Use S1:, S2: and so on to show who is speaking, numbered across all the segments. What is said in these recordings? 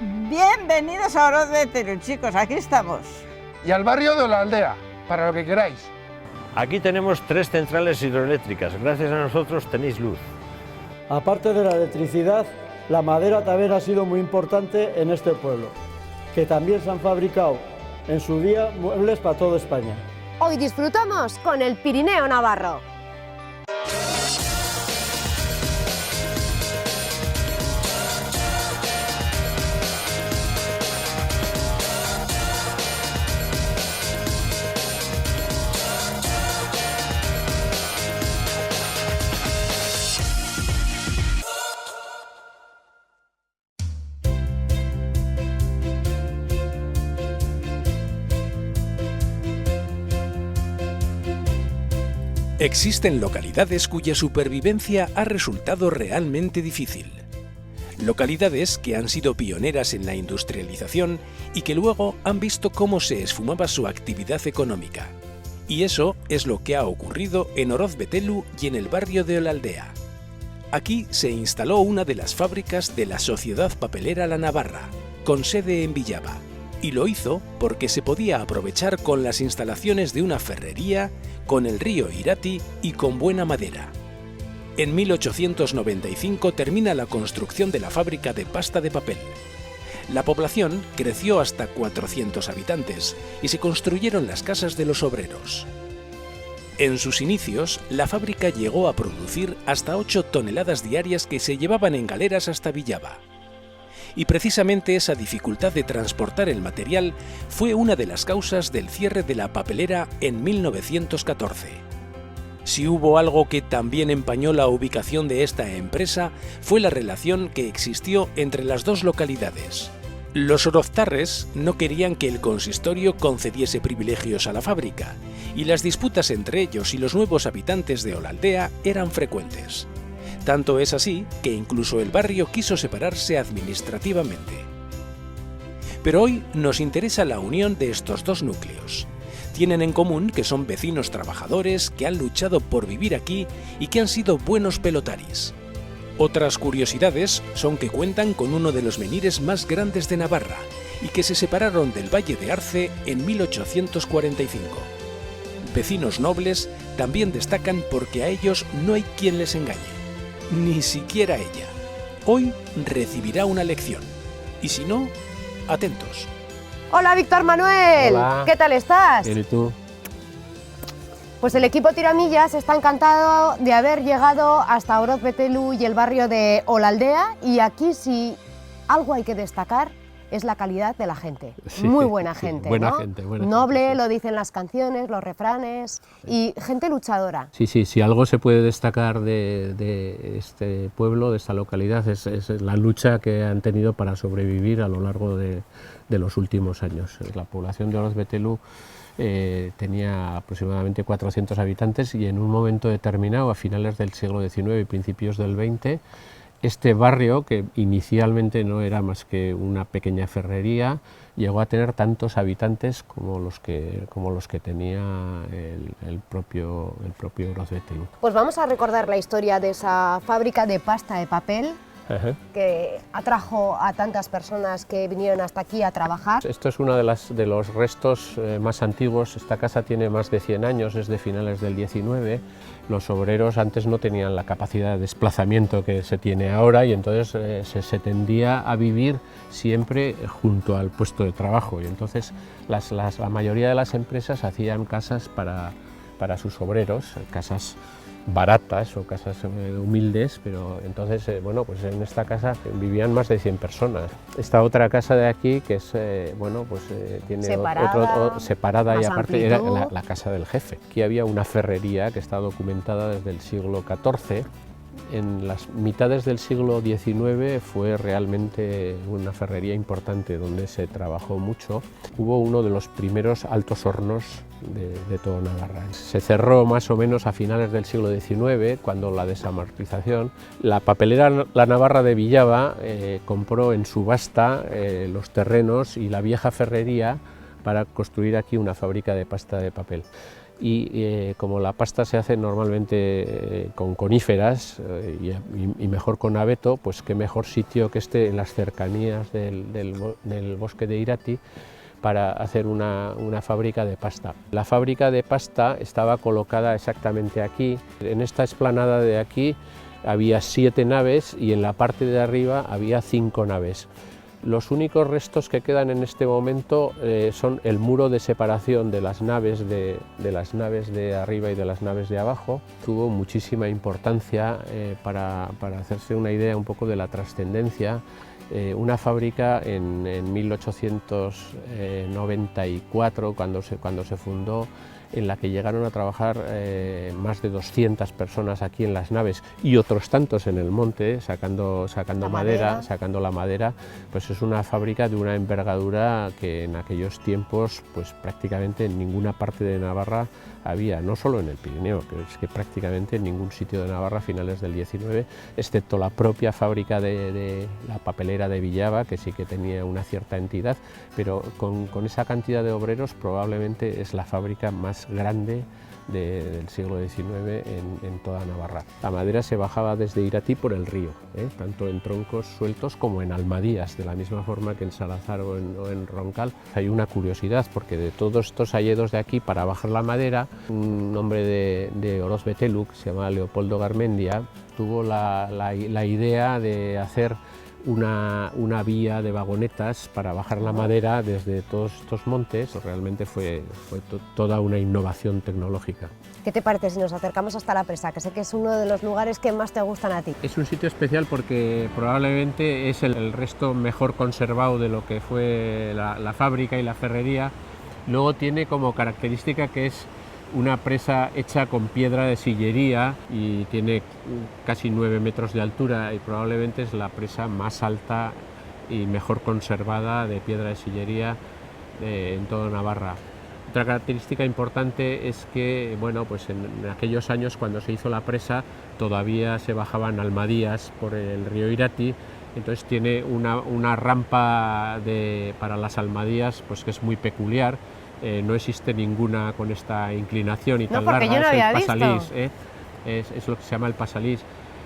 S1: Bienvenidos a Oroz Betelú, chicos, aquí estamos.
S2: Y al barrio de Olalaldea, para lo que queráis.
S3: Aquí tenemos 3 centrales hidroeléctricas, gracias a nosotros tenéis luz.
S4: Aparte de la electricidad, la madera también ha sido muy importante en este pueblo, que también se han fabricado en su día muebles para toda España.
S5: Hoy disfrutamos con el Pirineo Navarro.
S6: Existen localidades cuya supervivencia ha resultado realmente difícil. Localidades que han sido pioneras en la industrialización y que luego han visto cómo se esfumaba su actividad económica. Y eso es lo que ha ocurrido en Oroz Betelú y en el barrio de Olalaldea. Aquí se instaló una de las fábricas de la Sociedad Papelera La Navarra, con sede en Villaba. Y lo hizo porque se podía aprovechar con las instalaciones de una ferrería, con el río Irati y con buena madera. En 1895 termina la construcción de la fábrica de pasta de papel. La población creció hasta 400 habitantes y se construyeron las casas de los obreros. En sus inicios, la fábrica llegó a producir hasta 8 toneladas diarias que se llevaban en galeras hasta Villaba. Y precisamente esa dificultad de transportar el material fue una de las causas del cierre de la papelera en 1914. Si hubo algo que también empañó la ubicación de esta empresa, fue la relación que existió entre las dos localidades. Los oroztarres no querían que el consistorio concediese privilegios a la fábrica, y las disputas entre ellos y los nuevos habitantes de Olalaldea eran frecuentes. Tanto es así que incluso el barrio quiso separarse administrativamente. Pero hoy nos interesa la unión de estos dos núcleos. Tienen en común que son vecinos trabajadores que han luchado por vivir aquí y que han sido buenos pelotaris. Otras curiosidades son que cuentan con uno de los menhires más grandes de Navarra y que se separaron del Valle de Arce en 1845. Vecinos nobles también destacan porque a ellos no hay quien les engañe. Ni siquiera ella. Hoy recibirá una lección. Y si no, atentos.
S5: Hola, Víctor Manuel.
S7: Hola.
S5: ¿Qué tal estás?
S7: Bien, ¿y tú?
S5: Pues el equipo Tiramillas está encantado de haber llegado hasta Oroz Betelú y el barrio de Olalaldea, y aquí si algo hay que destacar es la calidad de la gente.
S7: Sí,
S5: muy buena
S7: sí,
S5: gente,
S7: buena
S5: ¿no?
S7: gente, buena
S5: Noble,
S7: gente, sí.
S5: lo dicen las canciones, los refranes, y gente luchadora.
S7: Sí, si algo se puede destacar de este pueblo, de esta localidad, es la lucha que han tenido para sobrevivir a lo largo de los últimos años. La población de Oroz Betelú tenía aproximadamente 400 habitantes y en un momento determinado, a finales del siglo XIX y principios del XX, este barrio, que inicialmente no era más que una pequeña ferrería, llegó a tener tantos habitantes como los que tenía el propio Oroz Betelú.
S5: Pues vamos a recordar la historia de esa fábrica de pasta de papel que atrajo a tantas personas que vinieron hasta aquí a trabajar.
S7: Esto es uno de los restos más antiguos. Esta casa tiene más de 100 años, es de finales del 19. Los obreros antes no tenían la capacidad de desplazamiento que se tiene ahora y entonces se tendía a vivir siempre junto al puesto de trabajo, y entonces la mayoría de las empresas hacían casas para sus obreros, casas baratas o casas humildes, pero entonces, bueno, pues en esta casa vivían más de 100 personas. Esta otra casa de aquí, que es, tiene separada y aparte era la casa del jefe. Aquí había una ferrería que está documentada desde el siglo XIV. En las mitades del siglo XIX fue realmente una ferrería importante donde se trabajó mucho. Hubo uno de los primeros altos hornos de toda Navarra. Se cerró más o menos a finales del siglo XIX, cuando la desamortización. La papelera La Navarra de Villaba compró en subasta los terrenos y la vieja ferrería para construir aquí una fábrica de pasta de papel. y como la pasta se hace normalmente con coníferas y mejor con abeto, pues qué mejor sitio que este en las cercanías del bosque de Irati para hacer una fábrica de pasta. La fábrica de pasta estaba colocada exactamente aquí. En esta explanada de aquí había 7 naves y en la parte de arriba había 5 naves. Los únicos restos que quedan en este momento son el muro de separación de las naves de arriba y de las naves de abajo. Tuvo muchísima importancia para hacerse una idea un poco de la trascendencia. Una fábrica en 1894, cuando se fundó, en la que llegaron a trabajar más de 200 personas aquí en las naves y otros tantos en el monte, sacando madera, pues es una fábrica de una envergadura que en aquellos tiempos pues prácticamente en ninguna parte de Navarra había, no solo en el Pirineo, pero es que prácticamente en ningún sitio de Navarra a finales del 19, excepto la propia fábrica de la papelera de Villava, que sí que tenía una cierta entidad, pero con esa cantidad de obreros probablemente es la fábrica más grande del siglo XIX en toda Navarra. La madera se bajaba desde Irati por el río, tanto en troncos sueltos como en almadías, de la misma forma que en Salazar o en Roncal. Hay una curiosidad, porque de todos estos hayedos de aquí para bajar la madera, un hombre de Oroz Betelú, que se llama Leopoldo Garmendia, tuvo la idea de hacer una vía de vagonetas para bajar la madera desde todos estos montes. Realmente fue toda una innovación tecnológica.
S5: ¿Qué te parece si nos acercamos hasta la presa, que sé que es uno de los lugares que más te gustan a ti?
S7: Es un sitio especial porque probablemente es el resto mejor conservado de lo que fue la fábrica y la ferrería. Luego tiene como característica que es una presa hecha con piedra de sillería y tiene casi 9 metros de altura y probablemente es la presa más alta y mejor conservada de piedra de sillería en toda Navarra. Otra característica importante es que, bueno, pues en aquellos años cuando se hizo la presa todavía se bajaban almadías por el río Irati, entonces tiene una rampa para las almadías pues que es muy peculiar. No existe ninguna con esta inclinación y tan larga,
S5: yo no había
S7: es el pasalís,
S5: visto.
S7: Es lo que se llama el pasalís.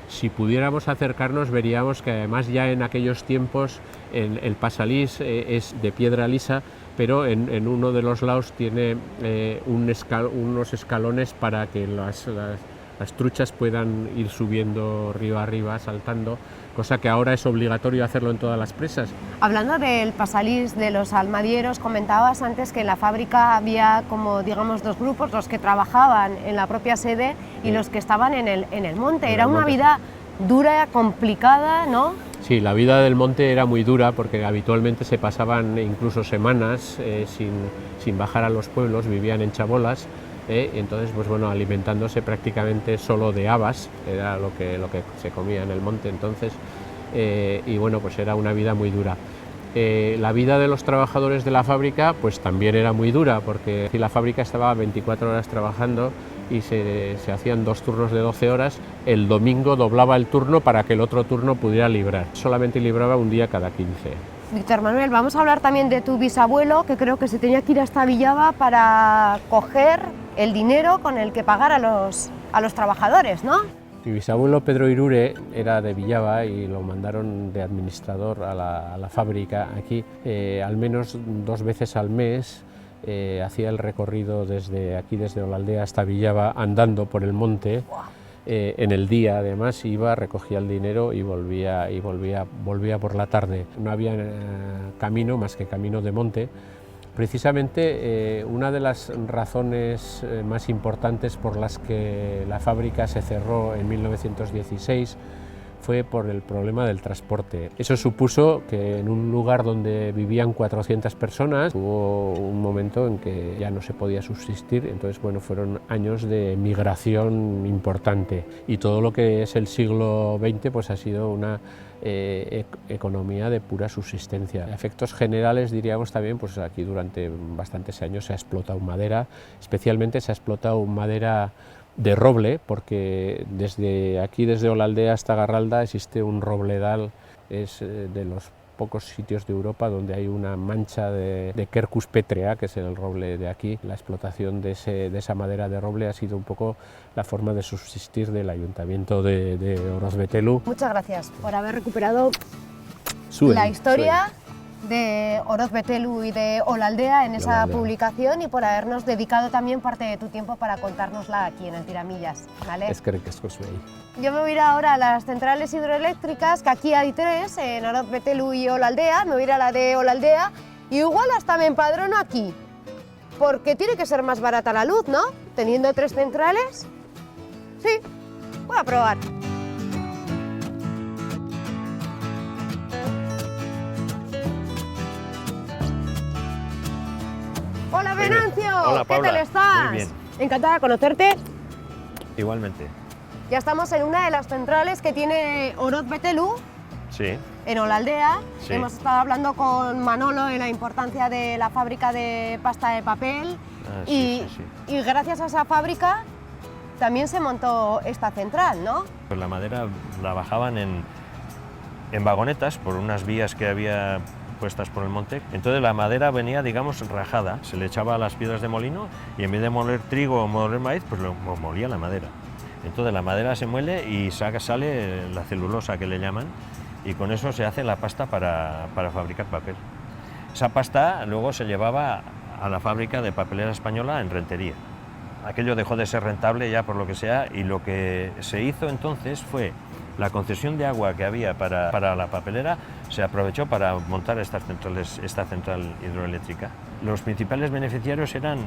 S7: Si pudiéramos acercarnos veríamos que además ya en aquellos tiempos el pasalís es de piedra lisa, pero en uno de los lados tiene unos escalones para que las truchas puedan ir subiendo río arriba, saltando, cosa que ahora es obligatorio hacerlo en todas las presas.
S5: Hablando del pasalís de los almadieros, comentabas antes que en la fábrica había como, digamos, 2 grupos, los que trabajaban en la propia sede y los que estaban en el monte. Era una vida dura, complicada, ¿no?
S7: Sí, la vida del monte era muy dura porque habitualmente se pasaban incluso semanas sin bajar a los pueblos, vivían en chabolas. Entonces, pues bueno, alimentándose prácticamente solo de habas, era lo que se comía en el monte entonces, y bueno, pues era una vida muy dura. La vida de los trabajadores de la fábrica pues también era muy dura, porque la fábrica estaba 24 horas trabajando y se hacían 2 turnos de 12 horas, el domingo doblaba el turno para que el otro turno pudiera librar, solamente libraba un día cada 15.
S5: Víctor Manuel, vamos a hablar también de tu bisabuelo, que creo que se tenía que ir hasta Villava para coger el dinero con el que pagar a los trabajadores, ¿no?
S7: Mi bisabuelo Pedro Irure era de Villava y lo mandaron de administrador a la fábrica aquí. Al menos 2 veces al mes hacía el recorrido desde Olalaldea hasta Villava andando por el monte. En el día además iba, recogía el dinero y volvía por la tarde. No había camino más que camino de monte. Precisamente una de las razones más importantes por las que la fábrica se cerró en 1916 fue por el problema del transporte. Eso supuso que en un lugar donde vivían 400 personas hubo un momento en que ya no se podía subsistir, entonces bueno, fueron años de migración importante y todo lo que es el siglo XX pues ha sido una economía de pura subsistencia. A efectos generales diríamos también, pues aquí durante bastantes años se ha explotado madera, especialmente se ha explotado madera de roble, porque desde Olalaldea hasta Garralda existe un robledal, es de los pocos sitios de Europa donde hay una mancha de Quercus petrea, que es el roble de aquí. La explotación de esa madera de roble ha sido un poco la forma de subsistir del ayuntamiento de Oroz-Betelú.
S5: Muchas gracias por haber recuperado
S7: Suen,
S5: la historia de Oroz-Betelú y de Olalaldea en esa
S7: Olalaldea.
S5: publicación y por habernos dedicado también parte de tu tiempo para contárnosla aquí en el Tiramillas, ¿vale?
S7: Eskerrik asko zuei.
S5: Yo me voy a ir ahora a las centrales hidroeléctricas, que aquí hay 3, en Oroz-Betelú y Olalaldea. Me voy a ir a la de Olalaldea y igual hasta me empadrono aquí, porque tiene que ser más barata la luz, ¿no? Teniendo 3 centrales. Sí, voy a probar. Hola
S3: Muy bien.
S5: Venancio,
S3: Hola,
S5: ¿qué
S3: Paula.
S5: tal estás?
S3: Muy bien.
S5: Encantada de conocerte.
S3: Igualmente.
S5: Ya estamos en una de las centrales que tiene Oroz-Betelú,
S3: Sí.
S5: en Olalaldea.
S3: Sí.
S5: Hemos estado hablando con Manolo de la importancia de la fábrica de pasta de papel
S3: Sí.
S5: y gracias a esa fábrica también se montó esta central, ¿no?
S3: Pues la madera la bajaban en vagonetas por unas vías que había puestas por el monte. Entonces la madera venía, digamos, rajada. Se le echaba a las piedras de molino y en vez de moler trigo o moler maíz, pues lo molía la madera. Entonces la madera se muele y sale la celulosa, que le llaman, y con eso se hace la pasta para fabricar papel. Esa pasta luego se llevaba a la fábrica de papelera española en Rentería. Aquello dejó de ser rentable ya por lo que sea, y lo que se hizo entonces fue la concesión de agua que había para la papelera, se aprovechó para montar esta central hidroeléctrica. Los principales beneficiarios eran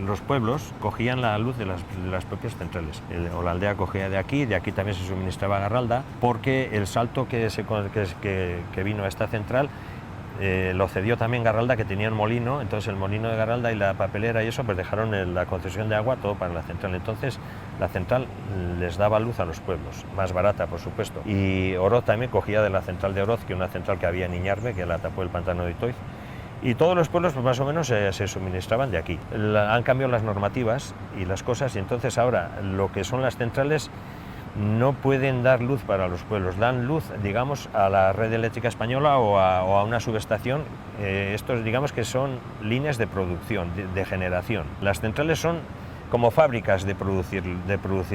S3: los pueblos, cogían la luz de las propias centrales. Olalaldea cogía de aquí también se suministraba a Garralda, porque el salto que vino a esta central lo cedió también Garralda, que tenía un molino. Entonces el molino de Garralda y la papelera y eso pues dejaron la concesión de agua todo para la central. Entonces la central les daba luz a los pueblos, más barata por supuesto. Y Oroz también cogía de la central de Oroz, que una central que había en Iñarbe, que la tapó el pantano de Itoiz. Y todos los pueblos pues más o menos se suministraban de aquí. Han cambiado las normativas y las cosas, y entonces ahora lo que son las centrales no pueden dar luz para los pueblos, dan luz, digamos, a la red eléctrica española o a una subestación. Estos, digamos, que son líneas de producción, de generación. Las centrales son como fábricas de producir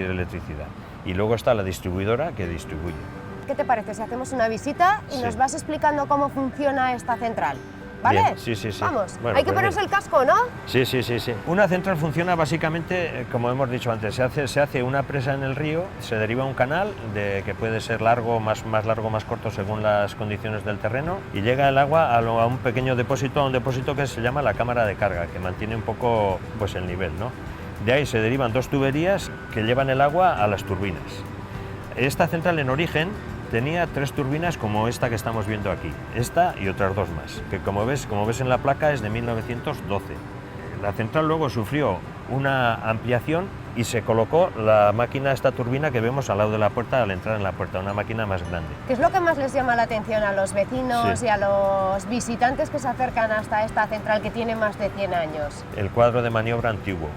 S3: electricidad. Y luego está la distribuidora, que distribuye.
S5: ¿Qué te parece si hacemos una visita y
S3: Sí.
S5: nos vas explicando cómo funciona esta central? ¿Vale?
S3: Bien, sí.
S5: Vamos,
S3: Bueno,
S5: hay que
S3: pues
S5: ponerse
S3: mira.
S5: el casco, ¿no?
S3: Sí. Una central funciona básicamente, como hemos dicho antes, se hace una presa en el río, se deriva un canal que puede ser largo, más largo, más corto según las condiciones del terreno, y llega el agua a un pequeño depósito, a un depósito que se llama la cámara de carga, que mantiene un poco pues, el nivel, ¿no? De ahí se derivan 2 tuberías que llevan el agua a las turbinas. Esta central en origen tenía 3 turbinas como esta que estamos viendo aquí, esta y otras 2 más, que como ves en la placa es de 1912. La central luego sufrió una ampliación y se colocó la máquina, esta turbina que vemos al lado de la puerta, al entrar en la puerta, una máquina más grande.
S5: ¿Qué es lo que más les llama la atención a los vecinos
S3: Sí.
S5: y a los visitantes que se acercan hasta esta central que tiene más de 100 años?
S3: El cuadro de maniobra antiguo.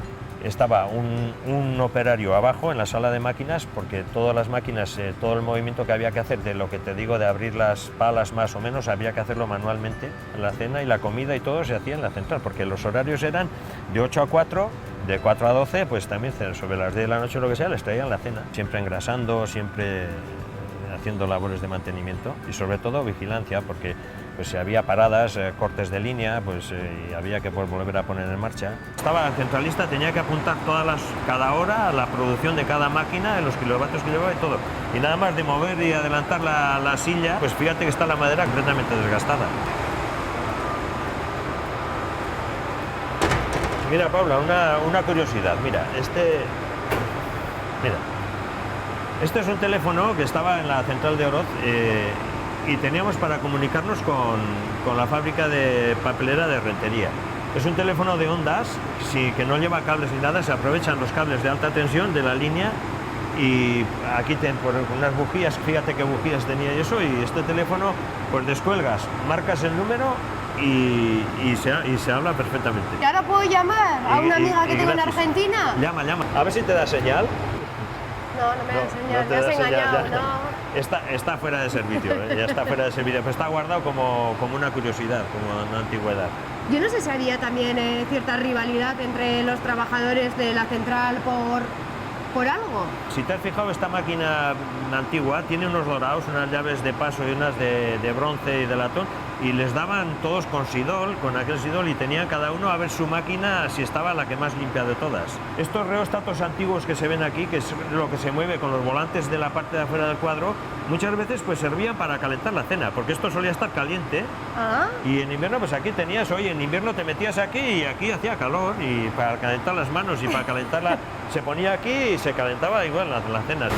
S3: Estaba un operario abajo en la sala de máquinas, porque todas las máquinas, todo el movimiento que había que hacer, de lo que te digo de abrir las palas más o menos, había que hacerlo manualmente. La cena y la comida y todo se hacía en la central, porque los horarios eran de 8 a 4, de 4 a 12, pues también sobre las 10 de la noche o lo que sea, les traían la cena. Siempre engrasando, siempre haciendo labores de mantenimiento y sobre todo vigilancia, porque pues si había paradas, cortes de línea, pues y había que volver a poner en marcha. El centralista tenía que apuntar cada hora a la producción de cada máquina, los kilovatios que llevaba y todo. Y nada más de mover y adelantar la silla, pues fíjate que está la madera completamente desgastada. Mira, Paula, una curiosidad. Mira, este es un teléfono que estaba en la central de Oroz, y teníamos para comunicarnos con la fábrica de papelera de Rentería. Es un teléfono de ondas, que no lleva cables ni nada, se aprovechan los cables de alta tensión de la línea, y aquí por unas bujías, fíjate qué bujías tenía y eso, y este teléfono pues descuelgas, marcas el número y se habla perfectamente.
S5: ¿Y ahora puedo llamar a una amiga que tengo en
S3: gratis.
S5: Argentina?
S3: Llama. A ver si te da señal.
S5: No me da señal,
S3: te
S5: me has
S3: da señal,
S5: engañado,
S3: ya.
S5: no.
S3: Está fuera de servicio, ya está fuera de servicio, pero está guardado como una curiosidad, como una antigüedad.
S5: Yo no sé si había también cierta rivalidad entre los trabajadores de la central por algo.
S3: Si te has fijado, esta máquina antigua tiene unos dorados, unas llaves de paso y unas de bronce y de latón, y les daban todos con sidol, con aquel sidol, y tenían cada uno a ver su máquina si estaba la que más limpia de todas. Estos reóstatos antiguos que se ven aquí, que es lo que se mueve con los volantes de la parte de afuera del cuadro, muchas veces pues servían para calentar la cena, porque esto solía estar caliente. Y en invierno pues aquí tenías, oye, en invierno te metías aquí y aquí hacía calor, y para calentar las manos y para calentarla se ponía aquí y se calentaba igual las cenas.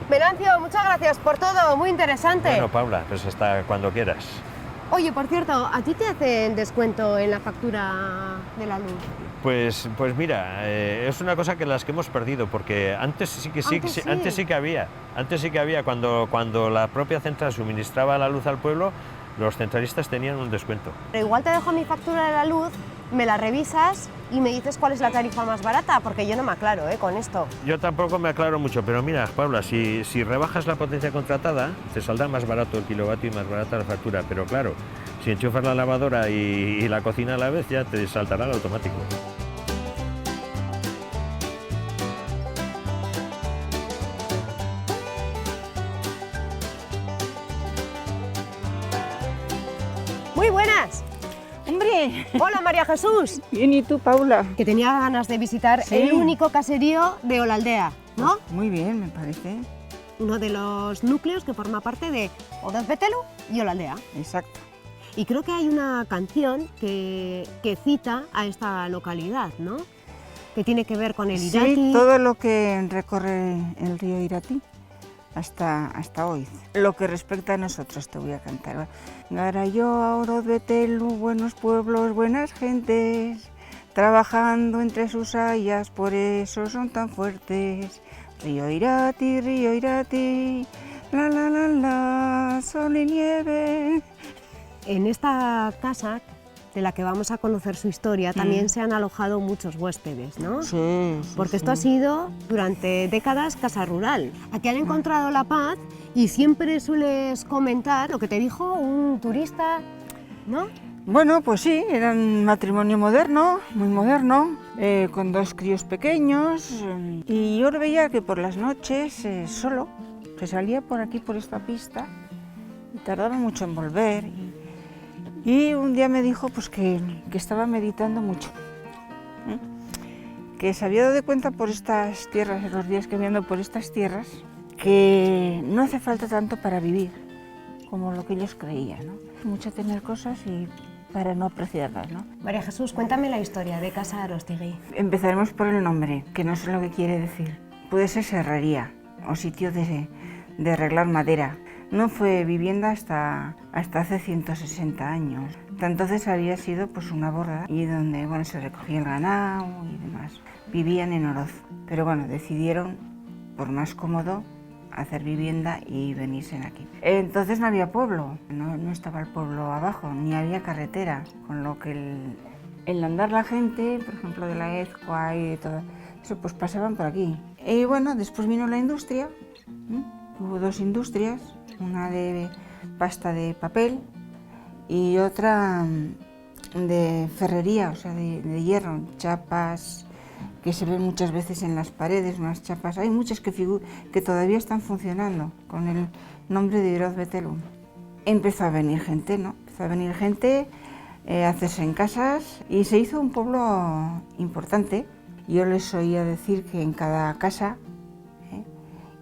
S5: Venancio, muchas gracias por todo, muy interesante.
S3: Bueno, Paula, pues hasta cuando quieras.
S5: Oye, por cierto, ¿a ti te hacen descuento en la factura de la luz?
S3: Pues mira, es una cosa que las que hemos perdido, porque antes sí que había, cuando la propia central suministraba la luz al pueblo, los centralistas tenían un descuento.
S5: Pero igual te dejo mi factura de la luz, me la revisas y me dices cuál es la tarifa más barata, porque yo no me aclaro con esto.
S3: Yo tampoco me aclaro mucho, pero mira, Paula, si rebajas la potencia contratada, te saldrá más barato el kilovatio y más barata la factura, pero claro, si enchufas la lavadora y la cocina a la vez, ya te saltará el automático.
S5: Muy buenas.
S1: ¡Hombre!
S5: Hola, María Jesús.
S1: Bien, ¿y tú, Paula?
S5: Que tenía ganas de visitar
S1: Sí.
S5: el único caserío de Olalaldea, ¿no?
S1: Muy bien, me parece.
S5: Uno de los núcleos que forma parte de Oroz Betelu y Olalaldea.
S1: Exacto.
S5: Y creo que hay una canción que cita a esta localidad, ¿no? Que tiene que ver con el Irati.
S1: Sí, todo lo que recorre el río Irati hasta hoy. Lo que respecta a nosotros te voy a cantar. Garayo, Oroz Betelu, buenos pueblos, buenas gentes, trabajando entre sus hayas, por eso son tan fuertes. Río Irati, la la la la, sol y nieve.
S5: En esta casa, de la que vamos a conocer su historia, también se han alojado muchos huéspedes, ¿no?
S1: Sí,
S5: Porque esto ha sido durante décadas casa rural. Aquí han encontrado la paz y siempre sueles comentar lo que te dijo un turista, ¿no?
S1: Bueno, pues sí, era un matrimonio moderno, muy moderno, con dos críos pequeños, y yo lo veía que por las noches solo se salía por aquí, por esta pista, y tardaba mucho en volver. Y un día me dijo pues que estaba meditando mucho, que se había dado cuenta por estas tierras, en los días que había andado por estas tierras, que no hace falta tanto para vivir como lo que ellos creían, ¿no? Mucho tener cosas y para no apreciarlas, ¿no?
S5: María Jesús, cuéntame la historia de Casa Arostegui.
S1: Empezaremos por el nombre, que no sé lo que quiere decir. Puede ser serrería o sitio de arreglar madera. No fue vivienda hasta hace 160 años. Entonces había sido pues una borda y donde bueno, se recogía el ganado y demás. Vivían en Oroz, pero bueno, decidieron, por más cómodo, hacer vivienda y venirse aquí. Entonces no había pueblo, no estaba el pueblo abajo, ni había carretera, con lo que el andar la gente, por ejemplo de la Ezcua y de todo eso, pues pasaban por aquí. Y bueno, después vino la industria, hubo dos industrias, una de pasta de papel y otra de ferrería, o sea, de hierro, chapas que se ven muchas veces en las paredes, unas chapas. Hay muchas que todavía están funcionando con el nombre de Oroz Betelu. Empezó a venir gente, ¿no? Empezó a venir gente, a hacerse en casas y se hizo un pueblo importante. Yo les oía decir que en cada casa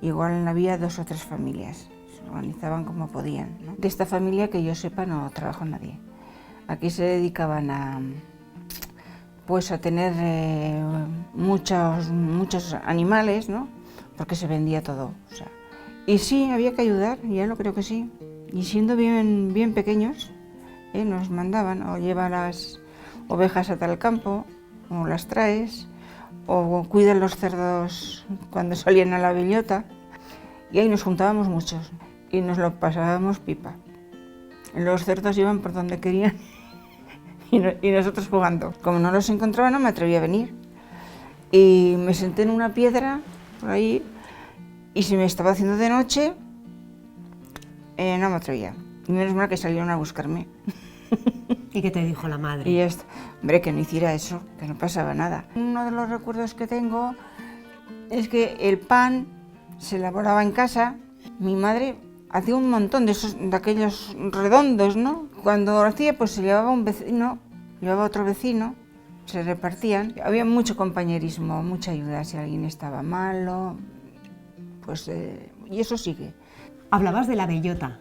S1: igual había 2 o 3 familias. Se organizaban como podían, ¿no? De esta familia, que yo sepa, no trabajó nadie. Aquí se dedicaban a tener muchos animales, ¿no? Porque se vendía todo. O sea. Y sí, había que ayudar, ya lo creo que sí. Y siendo bien pequeños, nos mandaban o lleva las ovejas a tal campo, o las traes, o cuidan los cerdos cuando salían a la bellota. Y ahí nos juntábamos muchos y nos lo pasábamos pipa. Los cerdos iban por donde querían y nosotros jugando. Como no los encontraba, no me atrevía a venir. y me senté en una piedra por ahí y se me estaba haciendo de noche, no me atrevía. Y menos mal que salieron a buscarme.
S5: ¿Y qué te dijo la madre?
S1: Y esto, hombre, que no hiciera eso, que no pasaba nada. Uno de los recuerdos que tengo es que el pan se elaboraba en casa. Mi madre hacía un montón de aquellos redondos, ¿no? Cuando lo hacía, pues se llevaba un vecino, llevaba otro vecino, se repartían. Había mucho compañerismo, mucha ayuda. Si alguien estaba malo, pues... y eso sigue.
S5: Hablabas de la bellota.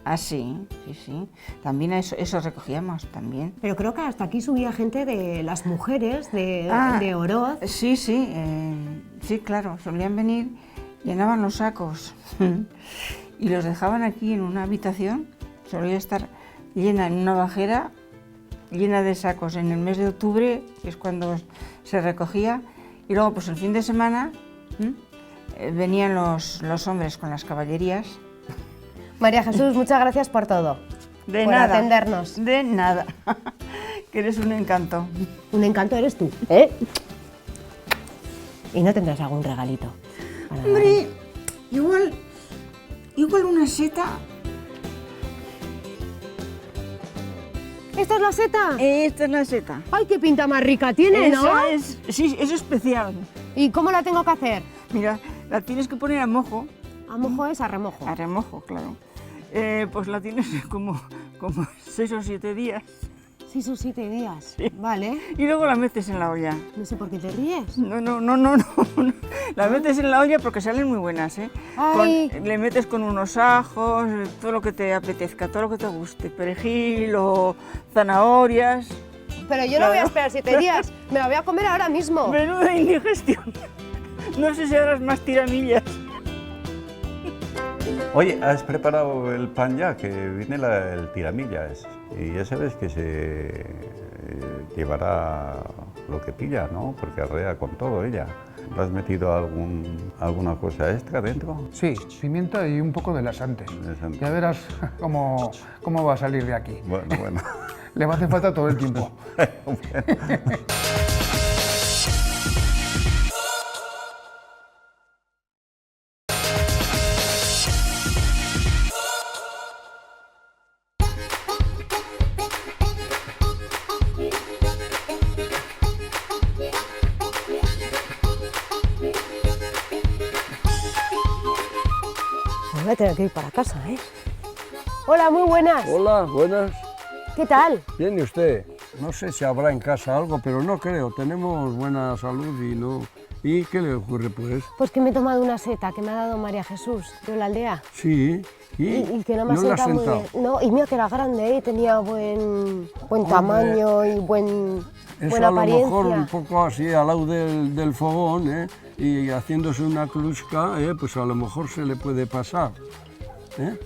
S1: Ah, sí, sí, sí. También eso recogíamos, también.
S5: Pero creo que hasta aquí subía gente de las mujeres de Oroz.
S1: Sí, sí, sí, claro. Solían venir, llenaban los sacos y los dejaban aquí en una habitación. Solía estar llena en una bajera, llena de sacos en el mes de octubre, que es cuando se recogía. Y luego, pues el fin de semana, venían los hombres con las caballerías.
S5: María Jesús, muchas gracias por todo.
S1: De
S5: por
S1: nada.
S5: atendernos.
S1: De nada. Que eres un encanto.
S5: Un encanto eres tú, ¿eh? Y no tendrás algún regalito.
S1: Hombre, igual una seta.
S5: ¿Esta es la seta?
S1: Esta es la seta.
S5: ¡Ay, qué pinta más rica tiene, ¿no?
S1: Sí, es especial.
S5: ¿Y cómo la tengo que hacer?
S1: Mira, la tienes que poner a mojo.
S5: ¿A mojo es a remojo?
S1: A remojo, claro. Pues la tienes como 6 o 7 días.
S5: 6 o 7 días,
S1: Sí.
S5: vale.
S1: Y luego la metes en la olla.
S5: No sé por qué te ríes.
S1: No. La metes en la olla porque salen muy buenas, ¿eh?
S5: Ay.
S1: Le metes con unos ajos, todo lo que te apetezca, todo lo que te guste. Perejil o zanahorias.
S5: Pero yo no voy a esperar 7 días, me la voy a comer ahora mismo.
S1: Menuda indigestión. No sé si harás más tiramillas.
S8: Oye, ¿has preparado el pan ya? Que viene el tiramillas. Y ya sabes que se llevará lo que pilla, ¿no? Porque arrea con todo ella. ¿Le has metido alguna cosa extra dentro?
S2: Sí, pimienta y un poco de laxante.
S8: Laxante.
S2: Ya verás cómo va a salir de aquí.
S8: Bueno.
S2: Le va a hacer falta todo el tiempo.
S5: Voy a tener que ir para casa, ¿eh? Hola, muy buenas.
S9: Hola, buenas.
S5: ¿Qué tal?
S9: Bien, ¿y usted? No sé si habrá en casa algo, pero no creo. Tenemos buena salud y no... ¿Y qué le ocurre, pues?
S5: Pues que me he tomado una seta que me ha dado María Jesús de la aldea.
S9: Sí.
S5: Y que no me ha
S9: ¿No la has
S5: sentado muy
S9: sentado?
S5: bien. No, y mira que era grande, ¿eh? Tenía buen tamaño y buena
S9: Eso a lo
S5: apariencia.
S9: mejor un poco así al lado del fogón, ¿eh? Y haciéndose una kluska, pues a lo mejor se le puede pasar. ¿Eh?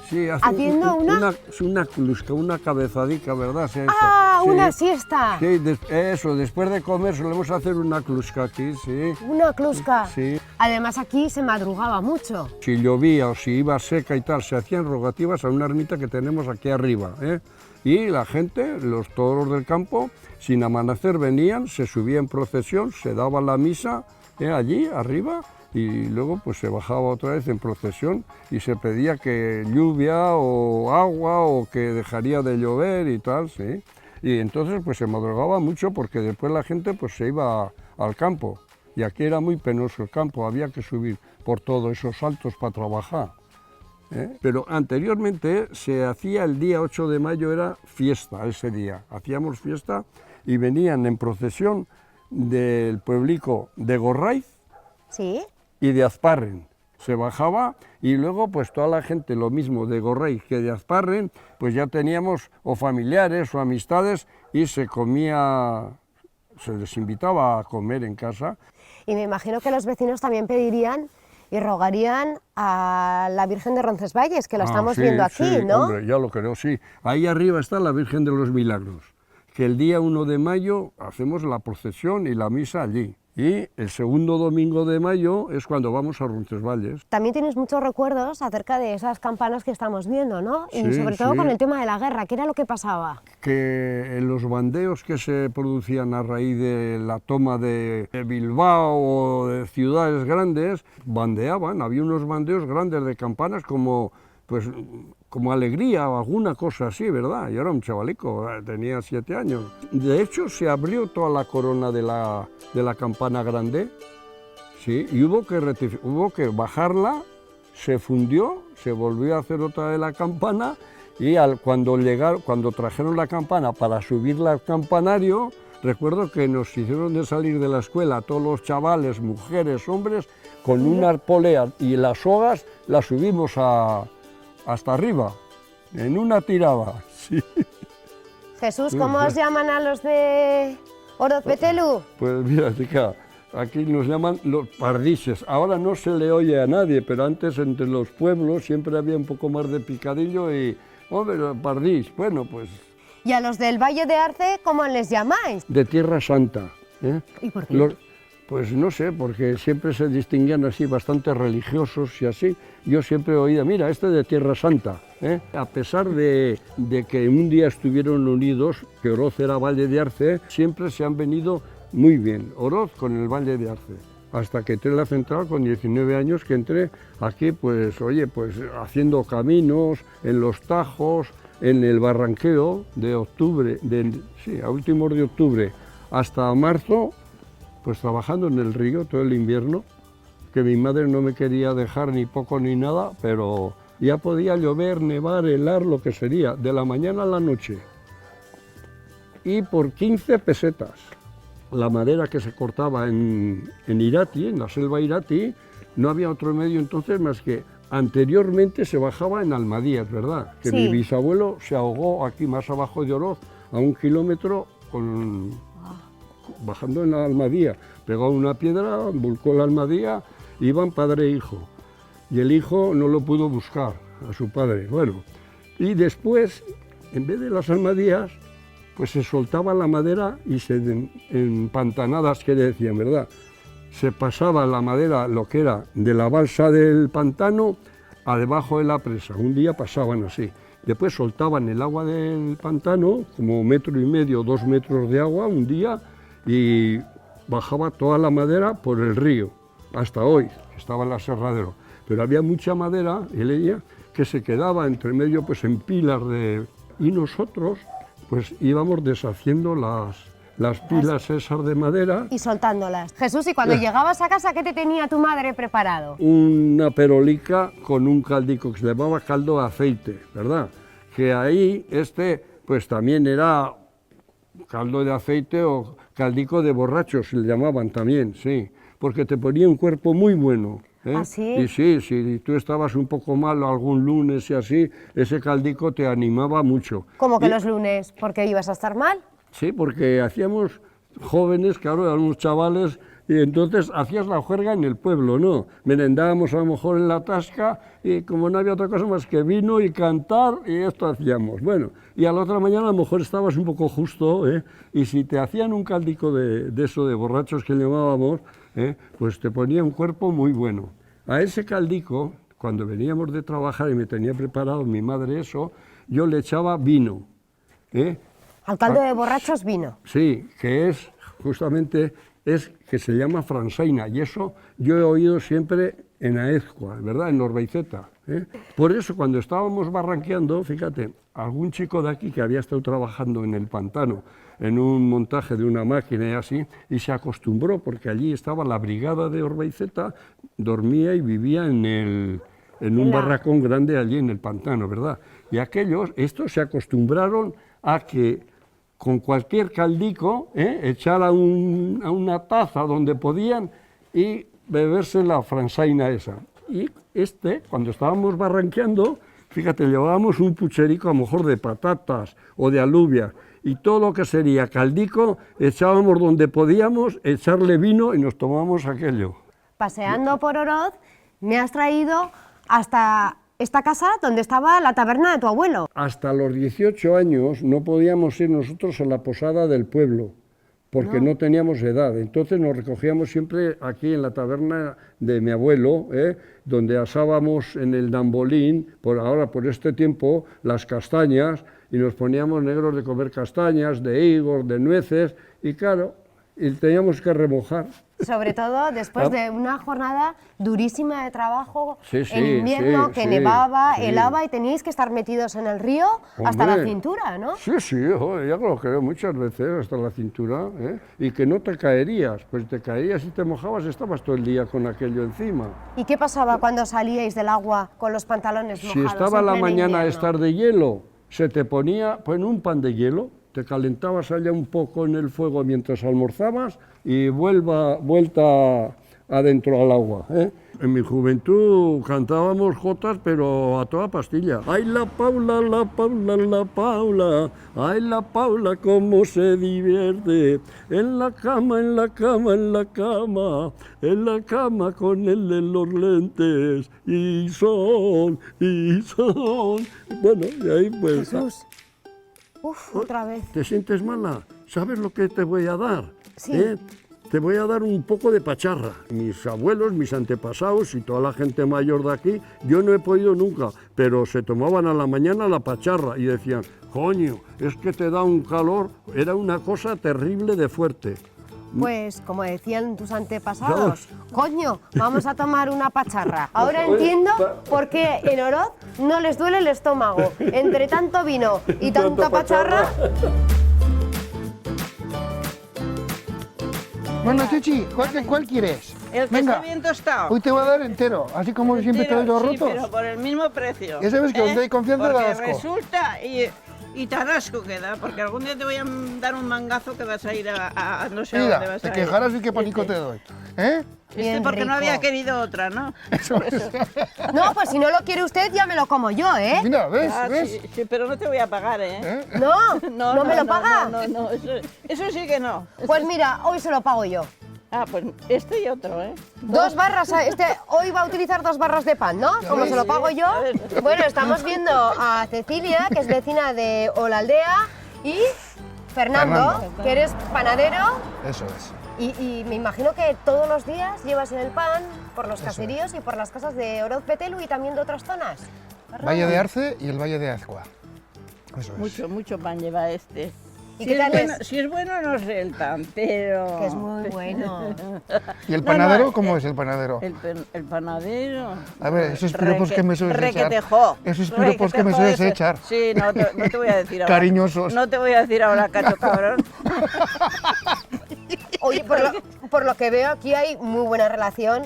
S9: Sí,
S5: ¿Haciendo
S9: una kluska, una cabezadica, ¿verdad? Sí, eso.
S5: ¡Ah,
S9: Sí.
S5: una siesta!
S9: Sí, eso, después de comer solemos hacer una kluska aquí, sí.
S5: Una kluska.
S9: Sí.
S5: Además aquí se madrugaba mucho.
S9: Si llovía o si iba seca y tal, se hacían rogativas a una ermita que tenemos aquí arriba, ¿eh? Y la gente, los toros del campo, sin amanecer venían, se subía en procesión, se daba la misa allí arriba y luego pues se bajaba otra vez en procesión y se pedía que lluvia o agua o que dejaría de llover y tal, ¿sí? Y entonces pues se madrugaba mucho porque después la gente pues se iba al campo y aquí era muy penoso el campo, había que subir por todos esos saltos para trabajar. Pero anteriormente se hacía el día 8 de mayo, era fiesta ese día, hacíamos fiesta y venían en procesión del pueblico de Gorraiz
S5: ¿Sí?
S9: y de Azparren. Se bajaba y luego pues toda la gente, lo mismo de Gorraiz que de Azparren, pues ya teníamos o familiares o amistades y se comía, se les invitaba a comer en casa.
S5: Y me imagino que los vecinos también pedirían y rogarían a la Virgen de Roncesvalles, que la estamos
S9: sí,
S5: viendo aquí,
S9: sí,
S5: ¿no?
S9: Hombre, ya lo creo, sí. Ahí arriba está la Virgen de los Milagros, que el día 1 de mayo hacemos la procesión y la misa allí. Y el segundo domingo de mayo es cuando vamos a Roncesvalles.
S5: También tienes muchos recuerdos acerca de esas campanas que estamos viendo, ¿no? Y
S9: Sí,
S5: sobre todo
S9: sí.
S5: con el tema de la guerra, ¿qué era lo que pasaba?
S9: Que en los bandeos que se producían a raíz de la toma de Bilbao o de ciudades grandes, bandeaban, había unos bandeos grandes de campanas como, pues, como Alegría o alguna cosa así, ¿verdad? Yo era un chavalico, tenía 7 años. De hecho, se abrió toda la corona de la campana grande, sí, y hubo que bajarla, se fundió, se volvió a hacer otra de la campana, y cuando trajeron la campana para subirla al campanario, recuerdo que nos hicieron de salir de la escuela todos los chavales, mujeres, hombres, con unas poleas y las sogas las subimos hasta arriba, en una tirada. Sí.
S5: Jesús, ¿cómo os llaman a los de Oroz Petelu?
S9: Pues mira, chica, aquí nos llaman los pardises. Ahora no se le oye a nadie, pero antes entre los pueblos siempre había un poco más de picadillo y, hombre, pardís, bueno, pues
S5: ¿Y a los del Valle de Arce, cómo les llamáis?
S9: de Tierra Santa. ¿Eh?
S5: ¿Y por qué?
S9: Pues no sé, porque siempre se distinguían así, bastante religiosos y así. Yo siempre he oído, mira, este de Tierra Santa. ¿Eh? A pesar de que un día estuvieron unidos, que Oroz era Valle de Arce, siempre se han venido muy bien, Oroz con el Valle de Arce. Hasta que entré en la central con 19 años, que entré aquí, pues oye, pues haciendo caminos, en los tajos, en el barranqueo de octubre, a últimos de octubre hasta marzo, pues trabajando en el río todo el invierno, que mi madre no me quería dejar ni poco ni nada, pero ya podía llover, nevar, helar, lo que sería, de la mañana a la noche. Y por 15 pesetas, la madera que se cortaba en Irati, en la selva Irati, no había otro medio entonces más que anteriormente se bajaba en Almadías, ¿verdad? Que
S5: Sí.
S9: mi bisabuelo se ahogó aquí más abajo de Oroz, a 1 kilómetro, bajando en la Almadía. Pegó una piedra, volcó la Almadía, iban padre e hijo. Y el hijo no lo pudo buscar a su padre. Bueno, y después, en vez de las Almadías, pues se soltaba la madera y en pantanadas, que decían, ¿verdad? Se pasaba la madera, lo que era de la balsa del pantano, a debajo de la presa. Un día pasaban así. Después soltaban el agua del pantano, como 1,5 metros, 2 metros de agua un día, y bajaba toda la madera por el río, hasta hoy, que estaba en el aserradero. Pero había mucha madera, y leña, que se quedaba entre medio, pues en pilas de... Y nosotros, pues íbamos deshaciendo las pilas esas de madera.
S5: Y soltándolas. Jesús, y cuando llegabas a casa, ¿qué te tenía tu madre preparado?
S9: Una perolica con un caldico que se llamaba caldo de aceite, ¿verdad? Que ahí, pues también era caldo de aceite o caldico de borrachos, se le llamaban también, sí, porque te ponía un cuerpo muy bueno. ¿Eh?
S5: ¿Ah, sí?
S9: Y sí, si tú estabas un poco malo algún lunes y así, ese caldico te animaba mucho.
S5: ¿Cómo que
S9: Y-
S5: los lunes? ¿Por qué ibas a estar mal?
S9: Sí, porque hacíamos jóvenes, claro, eran unos chavales, y entonces hacías la juerga en el pueblo, ¿no? Merendábamos a lo mejor en la tasca, y como no había otra cosa más que vino y cantar, y esto hacíamos. Bueno, y a la otra mañana a lo mejor estabas un poco justo, ¿eh? Y si te hacían un caldico de eso, de borrachos que llamábamos, pues te ponía un cuerpo muy bueno. A ese caldico, cuando veníamos de trabajar y me tenía preparado mi madre eso, yo le echaba vino, ¿eh?
S5: Al caldo de borrachos vino.
S9: Sí, que es justamente, que se llama fransaina, y eso yo he oído siempre en Aezcua, ¿verdad? En Orbeizeta. ¿Eh? Por eso cuando estábamos barranqueando, fíjate, algún chico de aquí que había estado trabajando en el pantano, en un montaje de una máquina y así, y se acostumbró, porque allí estaba la brigada de Orbeizeta, dormía y vivía en un barracón grande allí en el pantano, ¿verdad? Y estos se acostumbraron a que con cualquier caldico, echar a una taza donde podían y beberse la fransaina esa. Y cuando estábamos barranqueando, fíjate, llevábamos un pucherico a lo mejor de patatas o de alubia, y todo lo que sería caldico, echábamos donde podíamos, echarle vino y nos tomábamos aquello.
S5: Paseando por Oroz, me has traído hasta esta casa donde estaba la taberna de tu abuelo.
S9: Hasta los 18 años no podíamos ir nosotros a la posada del pueblo, porque no teníamos edad. Entonces nos recogíamos siempre aquí en la taberna de mi abuelo, donde asábamos en el dambolín, por este tiempo, las castañas, y nos poníamos negros de comer castañas, de higos, de nueces, y claro, y teníamos que remojar.
S5: Sobre todo después de una jornada durísima de trabajo,
S9: Sí,
S5: en invierno,
S9: sí,
S5: que
S9: sí,
S5: nevaba,
S9: sí.
S5: helaba y teníais que estar metidos en el río hasta la
S9: Hombre,
S5: cintura, ¿no?
S9: Sí, joder, ya lo creo muchas veces, hasta la cintura, y que no te caerías, pues te caerías y te mojabas, estabas todo el día con aquello encima.
S5: ¿Y qué pasaba cuando salíais del agua con los pantalones mojados?
S9: Si estaba
S5: en
S9: la
S5: pleno
S9: mañana a
S5: invierno?
S9: estar de hielo, se te ponía en un pan de hielo, te calentabas allá un poco en el fuego mientras almorzabas y vuelta adentro al agua. En mi juventud cantábamos jotas, pero a toda pastilla. ¡Ay, la Paula, la Paula, la Paula! ¡Ay, la Paula, cómo se divierte! En la cama, en la cama, en la cama, en la cama con el de los lentes. Y son. Bueno, y ahí pues...
S5: Jesús. Uf, otra vez.
S9: ¿Te sientes mala? ¿Sabes lo que te voy a dar?
S5: Sí.
S9: Te voy a dar un poco de pacharra. Mis abuelos, mis antepasados y toda la gente mayor de aquí, yo no he podido nunca, pero se tomaban a la mañana la pacharra y decían, coño, es que te da un calor, era una cosa terrible de fuerte.
S5: Pues, como decían tus antepasados, coño, vamos a tomar una pacharra. Ahora entiendo por qué en Oroz no les duele el estómago. Entre tanto vino y tanta pacharra...
S2: Bueno, Chichi, ¿cuál quieres?
S10: El que
S2: Venga,
S10: está bien tostado.
S2: hoy te voy a dar entero, así como siempre te doy los
S10: Sí,
S2: rotos.
S10: pero por el mismo precio.
S2: Ya sabes que donde hay confianza da
S10: Porque
S2: asco.
S10: resulta y tan asco queda, porque algún día te voy a dar un mangazo que vas a ir a no sé a dónde
S2: Mira,
S10: vas
S2: te
S10: a ir.
S2: quejarás y qué pánico te doy. ¿Eh?
S5: Bien
S10: porque no
S5: rico.
S10: había querido otra, ¿no?
S2: Eso es.
S5: No, pues si no lo quiere usted, ya me lo como yo, ¿eh?
S2: Mira, ¿ves?
S10: Ah,
S2: ¿Ves?
S10: sí, pero no te voy a pagar, ¿eh?
S2: ¿Eh?
S5: No me lo paga.
S10: No, eso sí que no.
S5: Pues mira, hoy se lo pago yo.
S10: Ah, pues este y otro, ¿eh?
S5: 2 barras, hoy va a utilizar 2 barras de pan, ¿no? Como se lo pago yo. Bueno, estamos viendo a Cecilia, que es vecina de Olaldea, y Fernando, que eres panadero.
S2: Eso es.
S5: Y me imagino que todos los días llevas el pan por los caseríos y por las casas de Oroz Petelu y también de otras zonas.
S2: Valle de Arce y el Valle de Azcua. Eso es.
S10: Mucho pan lleva este.
S5: ¿Y qué tal es?
S10: Si es bueno, no sé el pan, pero...
S5: Que es muy bueno.
S2: ¿Y el panadero?
S10: No,
S2: ¿Cómo es el panadero?
S10: El panadero...
S2: A ver, esos piropos que me sueles echar.
S10: Requetejó.
S2: Esos piropos que me sueles echar.
S10: Sí, no te voy a decir ahora.
S2: Cariñosos.
S10: No te voy a decir ahora, cacho cabrón.
S5: Oye, por lo que veo aquí hay muy buena relación.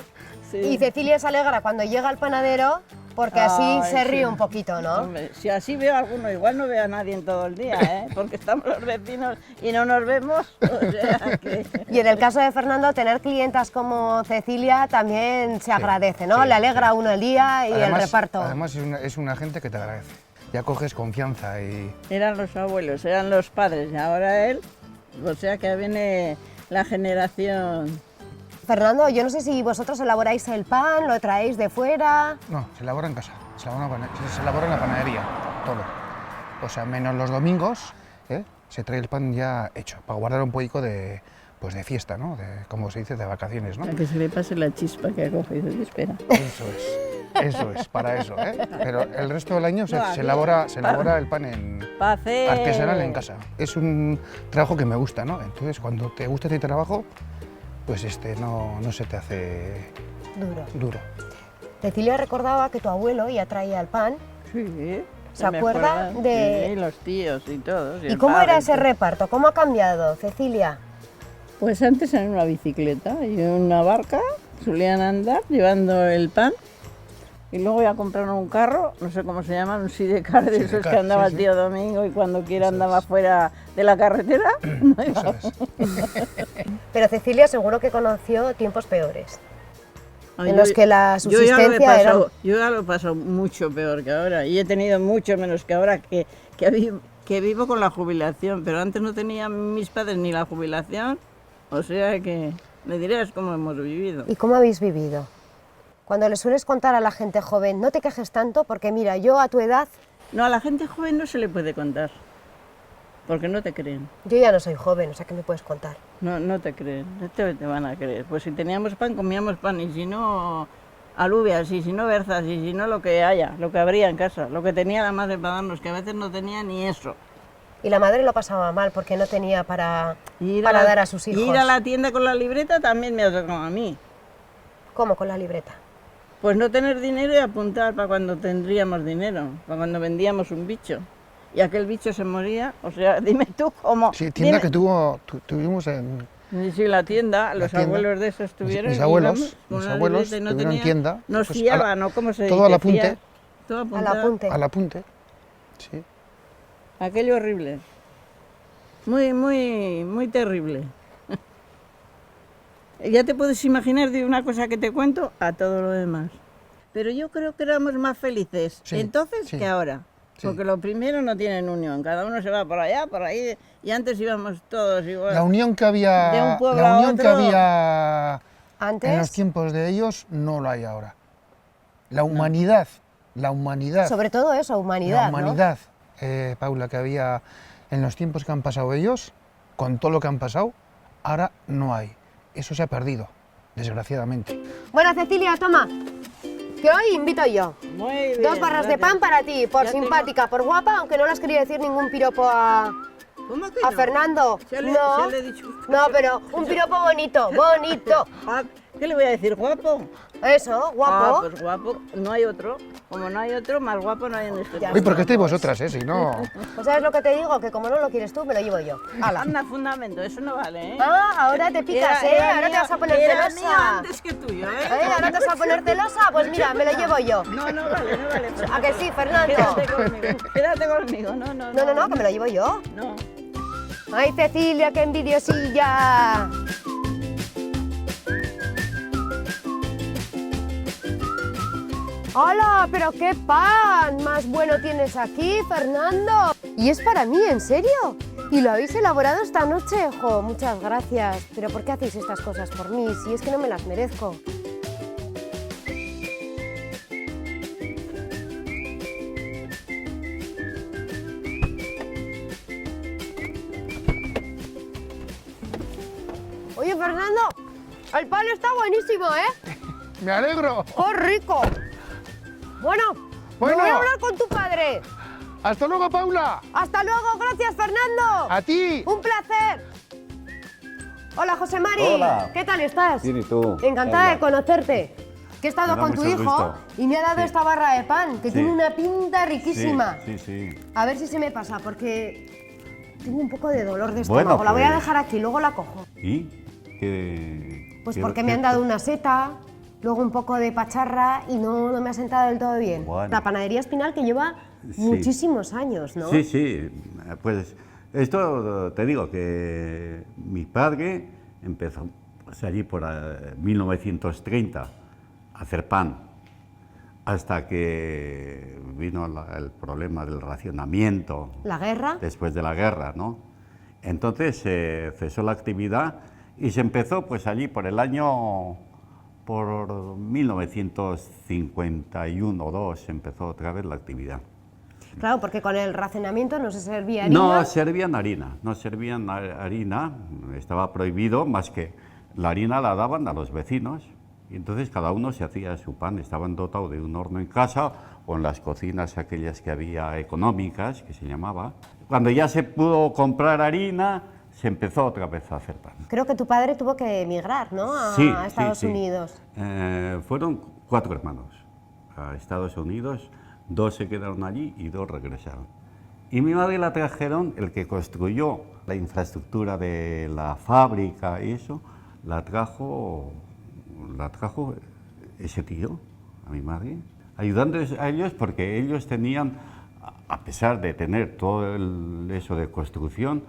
S10: Sí.
S5: Y Cecilia se alegra cuando llega al panadero porque así
S10: Ay,
S5: se ríe
S10: sí.
S5: un poquito, ¿no?
S10: Hombre, si así veo a alguno, igual no veo a nadie en todo el día, ¿eh? Porque estamos los vecinos y no nos vemos. O sea que...
S5: Y en el caso de Fernando, tener clientas como Cecilia también se agradece, ¿no?
S2: sí,
S5: Le alegra a uno el día y
S2: Además-
S5: el reparto.
S2: Además es una gente que te agradece. Ya coges confianza y...
S10: Eran los abuelos, eran los padres, y ahora él, o sea que viene la generación...
S5: Fernando, yo no sé si vosotros elaboráis el pan, lo traéis de fuera.
S2: No, se elabora en casa. Se elabora en la panadería, todo. O sea, menos los domingos, se trae el pan ya hecho, para guardar un poquito de fiesta, ¿no? Como se dice, de vacaciones, ¿no?
S10: A que se le pase la chispa que ha cogido, y espera.
S2: Eso es, para eso, ¿eh? Pero el resto del año se
S10: No,
S2: elabora el pan artesanal en casa. Es un trabajo que me gusta, ¿no? Entonces, cuando te gusta este trabajo, pues no se te hace duro.
S5: Cecilia recordaba que tu abuelo ya traía el pan.
S10: Sí.
S5: ¿Se acuerda de...?
S10: Sí, los tíos y todos.
S5: ¿Y cómo era ese reparto? ¿Cómo ha cambiado, Cecilia?
S10: Pues antes en una bicicleta y una barca solían andar llevando el pan y luego ya compraron un carro, no sé cómo se llama, un sidecar de esos que andaba el tío Domingo y cuando quiera andaba fuera de la carretera. No iba.
S5: Pero Cecilia seguro que conoció tiempos peores,
S10: Ay,
S5: en los que la
S10: yo ya
S5: subsistencia era...
S10: Yo ya lo he pasado mucho peor que ahora y he tenido mucho menos que ahora que vivo con la jubilación, pero antes no tenían mis padres ni la jubilación, o sea que me dirás cómo hemos vivido.
S5: ¿Y cómo habéis vivido? Cuando le sueles contar a la gente joven, no te quejes tanto porque mira, yo a tu edad...
S10: No, a la gente joven no se le puede contar. porque no te creen.
S5: Yo ya no soy joven, o sea, ¿qué me puedes contar?
S10: No te creen, no te van a creer. Pues si teníamos pan, comíamos pan, y si no, alubias, y si no, berzas, y si no, lo que haya, lo que habría en casa, lo que tenía la madre para darnos, que a veces no tenía ni eso.
S5: Y la madre lo pasaba mal porque no tenía para dar a sus hijos.
S10: Ir a la tienda con la libreta también me ha tocado a mí.
S5: ¿Cómo con la libreta?
S10: Pues no tener dinero y apuntar para cuando tendríamos dinero, para cuando vendíamos un bicho. Y aquel bicho se moría, o sea, dime tú cómo...
S2: Sí, tienda que tuvimos en...
S10: Sí, la tienda, los
S2: tienda.
S10: abuelos de esos tuvieron.
S2: Mis abuelos
S10: no
S2: tuvieron tienda.
S10: Nos
S2: pues,
S10: fiaban, ¿no? ¿Cómo se dice?
S2: todo al apunte.
S10: Todo
S5: Al apunte.
S2: Al apunte, sí.
S10: Aquello horrible. Muy terrible. Ya te puedes imaginar de una cosa que te cuento a todo lo demás. Pero yo creo que éramos más felices entonces que ahora.
S2: Sí.
S10: Porque lo primero no tienen unión, cada uno se va por allá, por ahí, y antes íbamos todos igual.
S2: La unión que había,
S10: de un pueblo a otro.
S5: ¿Antes?
S2: En los tiempos de ellos no lo hay ahora. La humanidad.
S5: Sobre todo eso, humanidad,
S2: La humanidad, Paula, que había en los tiempos que han pasado ellos, con todo lo que han pasado, ahora no hay. Eso se ha perdido, desgraciadamente.
S5: Bueno, Cecilia, toma. Que hoy invito yo.
S10: Muy bien,
S5: 2 barras de pan para ti, por simpática, por guapa, aunque no les quería decir ningún piropo a Fernando.
S10: No, le he dicho.
S5: No, pero un piropo bonito.
S10: ¿Qué le voy a decir? ¿Guapo?
S5: Eso, guapo.
S10: Pues guapo, no hay otro. Como no hay otro, más guapo no hay en este
S2: Uy, porque estáis vosotras, si no...
S5: Pues ¿sabes lo que te digo? Que como no lo quieres tú, me lo llevo yo.
S10: Anda, fundamento, eso no vale, ¿eh?
S5: Ahora te picas, ahora te vas a poner
S10: era
S5: celosa.
S10: mío antes que tuyo, ¿eh?
S5: Ahora te vas a poner celosa, pues mira, me lo llevo yo.
S10: No vale.
S5: ¿A que sí, Fernando?
S10: Quédate conmigo, no.
S5: No, que me lo llevo yo.
S10: No.
S5: Ay, Cecilia, qué envidiosilla. ¡Hola! ¡Pero qué pan más bueno tienes aquí, Fernando! ¿Y es para mí, en serio? ¿Y lo habéis elaborado esta noche? ¡Jo, muchas gracias! ¿Pero por qué hacéis estas cosas por mí? Si es que no me las merezco. Oye, Fernando, el pan está buenísimo, ¿eh?
S2: ¡Me alegro!
S5: ¡Oh, rico! Bueno, voy a hablar con tu padre.
S2: ¡Hasta luego, Paula!
S5: ¡Hasta luego! ¡Gracias, Fernando!
S2: ¡A ti!
S5: ¡Un placer! Hola, José Mari.
S8: Hola.
S5: ¿Qué tal estás?
S8: Bien, ¿y tú?
S5: Encantada
S8: Hola.
S5: de conocerte. Que he estado
S8: Me da
S5: con tu
S8: mucho
S5: hijo
S8: gusto.
S5: y me ha dado esta barra de pan, que tiene una pinta riquísima.
S8: Sí.
S5: A ver si se me pasa, porque tengo un poco de dolor de estómago.
S8: Bueno,
S5: la voy a
S8: pues-
S5: dejar aquí, luego la cojo.
S8: ¿Y? ¿Qué,
S5: Pues
S8: qué-
S5: porque
S8: qué-
S5: me han dado una seta, luego un poco de pacharra y no me ha sentado del todo bien.
S8: Bueno.
S5: La panadería Espinal que lleva
S8: Sí.
S5: muchísimos años, ¿no?
S8: Sí, pues esto te digo que mi padre empezó pues, allí por 1930 a hacer pan, hasta que vino el problema del racionamiento
S5: La guerra.
S8: después de la guerra, ¿no? Entonces cesó la actividad y se empezó pues allí por el año, por 1951 o 2 se empezó otra vez la actividad.
S5: Claro, porque con el racionamiento no se servía harina.
S8: No servían harina, estaba prohibido, más que la harina la daban a los vecinos y entonces cada uno se hacía su pan, estaban dotados de un horno en casa o en las cocinas aquellas que había económicas, que se llamaba. Cuando ya se pudo comprar harina, se empezó otra vez a hacer pan.
S5: Creo que tu padre tuvo que emigrar, ¿no? A Estados Unidos.
S8: Fueron 4 hermanos a Estados Unidos, 2 se quedaron allí y 2 regresaron. Y mi madre la trajeron, el que construyó la infraestructura de la fábrica y eso, la trajo ese tío, a mi madre, ayudándoles a ellos porque ellos tenían, a pesar de tener todo eso de construcción,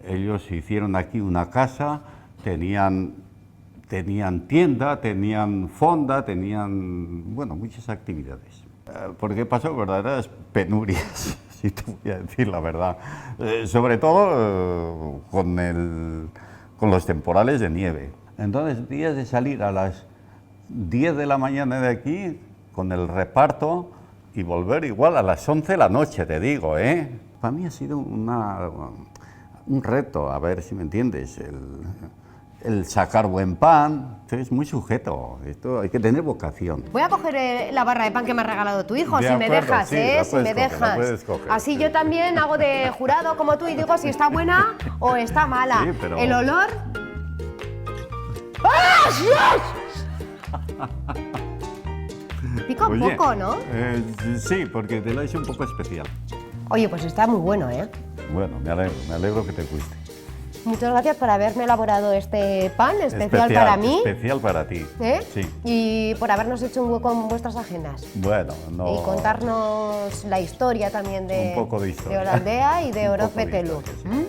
S8: ellos hicieron aquí una casa, tenían tienda, tenían fonda, tenían, bueno, muchas actividades. Porque pasó verdaderas penurias, si te voy a decir la verdad. Sobre todo con los temporales de nieve. Entonces, días de salir a las 10 de la mañana de aquí, con el reparto, y volver igual a las 11 de la noche, te digo, ¿eh? Para mí ha sido un reto, a ver si me entiendes, el sacar buen pan, esto es muy sujeto, esto hay que tener vocación.
S5: Voy a coger la barra de pan que me ha regalado tu hijo,
S8: De
S5: si me
S8: acuerdo,
S5: dejas,
S8: sí,
S5: ¿eh?
S8: la
S5: Si
S8: puedes
S5: me
S8: coger, la
S5: dejas.
S8: puedes coger,
S5: Así
S8: sí.
S5: yo también hago de jurado como tú y digo si está buena o está mala.
S8: Sí, pero-
S5: El olor... Pica un
S8: Oye,
S5: poco, ¿no?
S8: Sí, porque te la hice un poco especial.
S5: Oye, pues está muy bueno, ¿eh?
S8: Bueno, me alegro que te guste.
S5: Muchas gracias por haberme elaborado este pan especial para mí.
S8: Especial para ti.
S5: ¿Eh?
S8: Sí.
S5: Y por habernos hecho un hueco en vuestras agendas.
S8: Bueno, no.
S5: Y contarnos la historia también de,
S8: Un poco de historia.
S5: Olalaldea y de
S8: Un
S5: Oroz
S8: poco de
S5: Betelu.
S8: historia,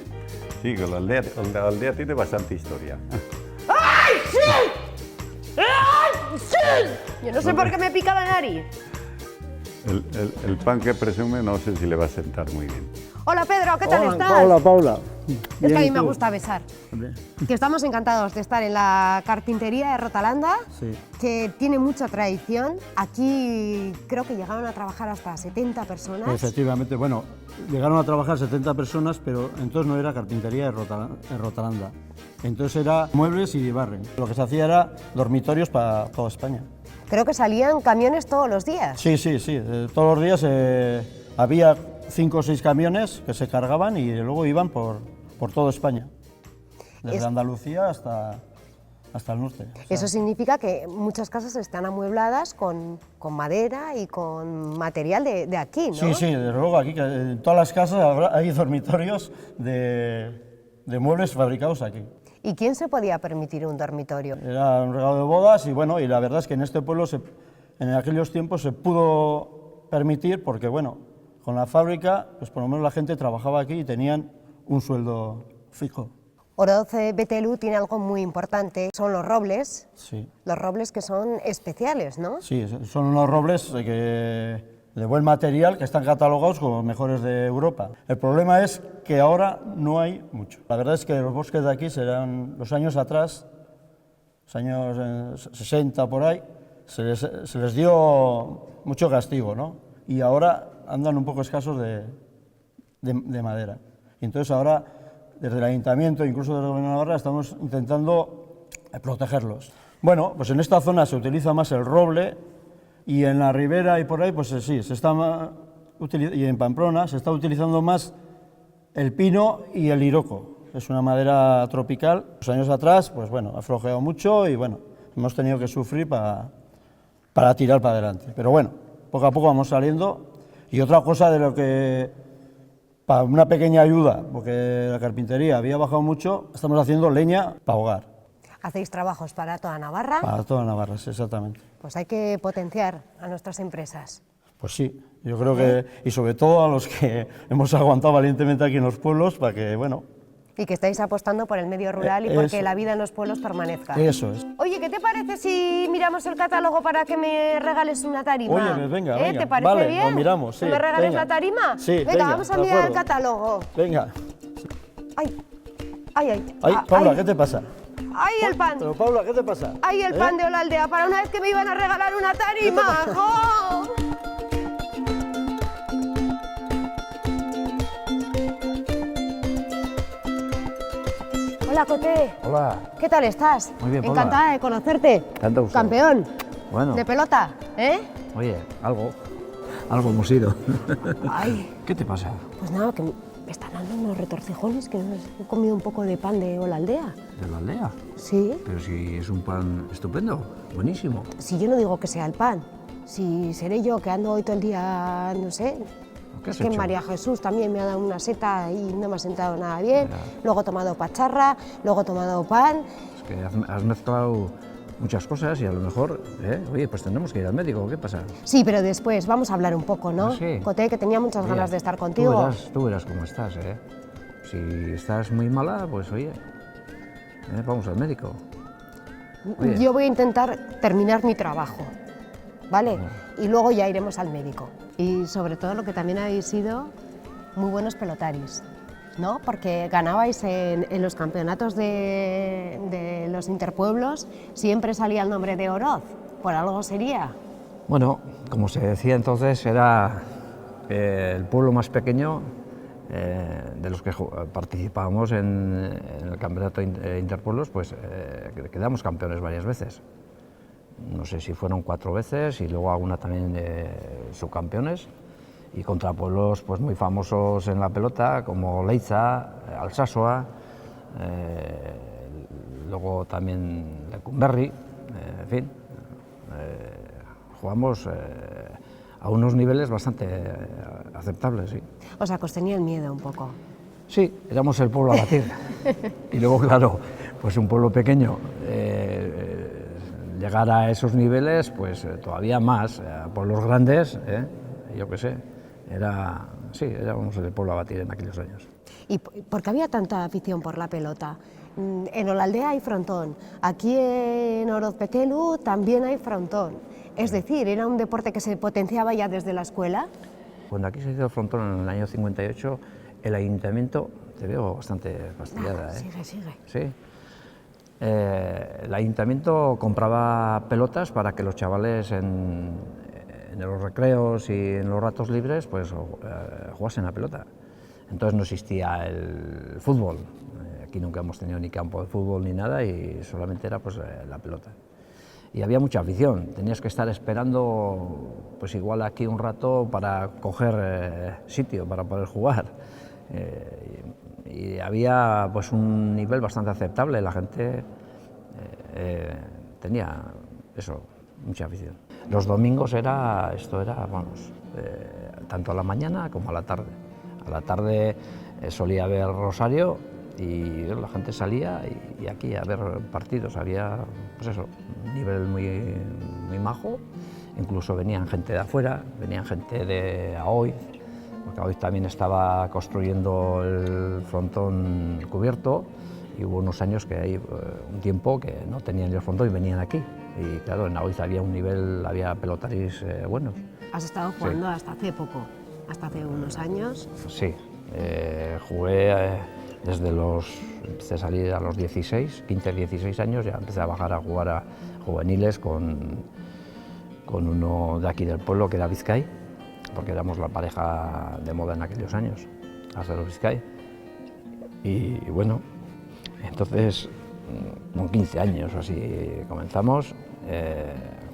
S8: Sí, que la aldea tiene bastante historia.
S5: ¡Ay, sí! ¡Ay, sí! Yo no sé por qué me pica la nariz.
S8: El pan que presume no sé si le va a sentar muy bien.
S5: Hola Pedro, ¿qué tal estás?
S4: Hola, Paula.
S5: Es que a mí me gusta besar. Que estamos encantados de estar en la carpintería de Rotalanda,
S4: Sí.
S5: que tiene mucha tradición. Aquí creo que llegaron a trabajar hasta 70 personas.
S4: Efectivamente, bueno, llegaron a trabajar 70 personas, pero entonces no era carpintería de Rotalanda. Entonces era muebles y barren. Lo que se hacía era dormitorios para toda España.
S5: Creo que salían camiones todos los días.
S4: Sí, sí, sí. Todos los días había 5 o 6 camiones que se cargaban y luego iban por toda España. Desde Andalucía hasta el norte. O sea,
S5: Eso significa que muchas casas están amuebladas con madera y con material de aquí, ¿no?
S4: sí, sí, desde luego aquí, que en todas las casas hay dormitorios de muebles fabricados aquí.
S5: ¿Y quién se podía permitir un dormitorio?
S4: Era un regalo de bodas y bueno, y la verdad es que en este pueblo en aquellos tiempos se pudo permitir porque bueno, con la fábrica, pues por lo menos la gente trabajaba aquí y tenían un sueldo fijo.
S5: Oroz Betelu tiene algo muy importante, son los robles.
S4: Sí.
S5: Los robles que son especiales, ¿no?
S4: Sí, son unos robles de buen material que están catalogados como los mejores de Europa. El problema es que ahora no hay mucho. La verdad es que los bosques de aquí serán los años atrás, los años 60 por ahí, se les dio mucho castigo, ¿no? Y ahora andan un poco escasos de madera. Y entonces ahora, desde el Ayuntamiento, incluso desde el Gobierno de Navarra, estamos intentando protegerlos. Bueno, pues en esta zona se utiliza más el roble y en la ribera y por ahí, pues sí, y en Pamplona se está utilizando más el pino y el liroco. Es una madera tropical. Los años atrás, pues bueno, ha flojeado mucho y bueno, hemos tenido que sufrir para tirar para adelante. Pero bueno, poco a poco vamos saliendo. Y otra cosa de lo que, para una pequeña ayuda, porque la carpintería había bajado mucho, estamos haciendo leña para hogar.
S5: ¿Hacéis trabajos para toda Navarra?
S4: Para toda Navarra, sí, exactamente.
S5: Pues hay que potenciar a nuestras empresas.
S4: Pues sí, yo creo que, y sobre todo a los que hemos aguantado valientemente aquí en los pueblos, para que, bueno...
S5: Y que estáis apostando por el medio rural y porque
S4: eso.
S5: la vida en los pueblos permanezca.
S4: Eso es.
S5: Oye, ¿qué te parece si miramos el catálogo para que me regales una tarima?
S4: Oye, pues venga, venga.
S5: ¿Te parece
S4: Vale,
S5: bien?
S4: lo miramos, sí,
S5: ¿Que me regales
S4: venga.
S5: la tarima?
S4: Sí,
S5: venga,
S4: venga,
S5: vamos a
S4: de
S5: mirar el
S4: acuerdo.
S5: catálogo.
S4: Venga.
S5: Ay, ay, ay.
S4: Ay, Paula, ¿qué te pasa?
S5: Ay, el pan.
S4: Pero Paula, ¿qué te pasa?
S5: Ay, el pan de Olalaldea, para una vez que me iban a regalar una tarima. ¡Jo! Hola, Coté.
S11: Hola,
S5: ¿Qué tal estás?
S11: Muy bien, Paula.
S5: Encantada de conocerte.
S11: Tanto gusto.
S5: Campeón.
S11: Bueno.
S5: De pelota, ¿eh?
S11: Oye, algo hemos sido.
S5: Ay,
S11: ¿Qué te pasa?
S5: pues nada, que me están dando unos retorcijones que he comido un poco de pan de Olalaldea.
S11: ¿De la aldea?
S5: Sí.
S11: Pero si es un pan estupendo, buenísimo.
S5: Si yo no digo que sea el pan, si seré yo que ando hoy todo el día, no sé.
S11: ¿Qué
S5: Es
S11: has
S5: que
S11: hecho?
S5: María Jesús también me ha dado una seta y no me ha sentado nada bien.
S11: Ya.
S5: Luego he tomado pacharra, luego he tomado pan.
S11: Es que has mezclado muchas cosas y a lo mejor, oye, pues tendremos que ir al médico, ¿qué pasa?
S5: Sí, pero después vamos a hablar un poco, ¿no?
S11: Ah, sí.
S5: Coté, que tenía muchas
S11: Oye,
S5: ganas de estar contigo.
S11: Tú verás cómo estás, ¿eh? Si estás muy mala, pues oye, vamos al médico. Oye.
S5: Yo voy a intentar terminar mi trabajo, ¿vale? Y luego ya iremos al médico. Y sobre todo lo que también habéis sido muy buenos pelotaris, ¿no? Porque ganabais en los campeonatos de los interpueblos, siempre salía el nombre de Oroz, por algo sería.
S11: Bueno, como se decía entonces, era el pueblo más pequeño de los que participábamos en el campeonato interpueblos, pues quedamos campeones varias veces. No sé si fueron 4 veces y luego alguna también subcampeones, y contra pueblos pues muy famosos en la pelota como Leiza, Alsasua, luego también Lecumberri, en fin, jugamos a unos niveles bastante aceptables, sí.
S5: O sea, que os tenía el miedo un poco.
S11: Sí, éramos el pueblo a batir. Y luego, claro, pues un pueblo pequeño, llegar a esos niveles, pues todavía más. Pueblos grandes, yo qué sé, éramos el pueblo a batir en aquellos años.
S5: ¿Y por qué había tanta afición por la pelota? En Olalaldea hay frontón, aquí en Orozpetelu también hay frontón. Es decir, ¿era un deporte que se potenciaba ya desde la escuela?
S11: Cuando aquí se hizo el frontón en el año 58, el ayuntamiento, te veo bastante fastidiada,
S5: Sigue.
S11: Sí. El ayuntamiento compraba pelotas para que los chavales en los recreos y en los ratos libres pues jugasen a pelota. Entonces no existía el fútbol. Aquí nunca hemos tenido ni campo de fútbol ni nada y solamente era pues la pelota. Y había mucha afición, tenías que estar esperando pues igual aquí un rato para coger sitio, para poder jugar. Y había pues un nivel bastante aceptable, la gente tenía eso, mucha afición. Los domingos esto era, vamos, tanto a la mañana como a la tarde. A la tarde solía haber rosario y la gente salía y aquí a ver partidos, había pues eso, un nivel muy majo, incluso venían gente de afuera, venían gente de Aoiz, porque Aoiz también estaba construyendo el frontón cubierto y hubo unos años que hay un tiempo que no tenían el frontón y venían aquí. Y claro, en Aoiz había un nivel, había pelotaris buenos.
S5: ¿Has estado jugando hasta hace poco, hasta hace unos años?
S11: Sí, jugué empecé a salir a los 16, 15, 16 años, ya empecé a bajar a jugar a juveniles con uno de aquí del pueblo que era Vizcay, porque éramos la pareja de moda en aquellos años, Acero Vizcay. Y bueno, entonces con 15 años o así comenzamos,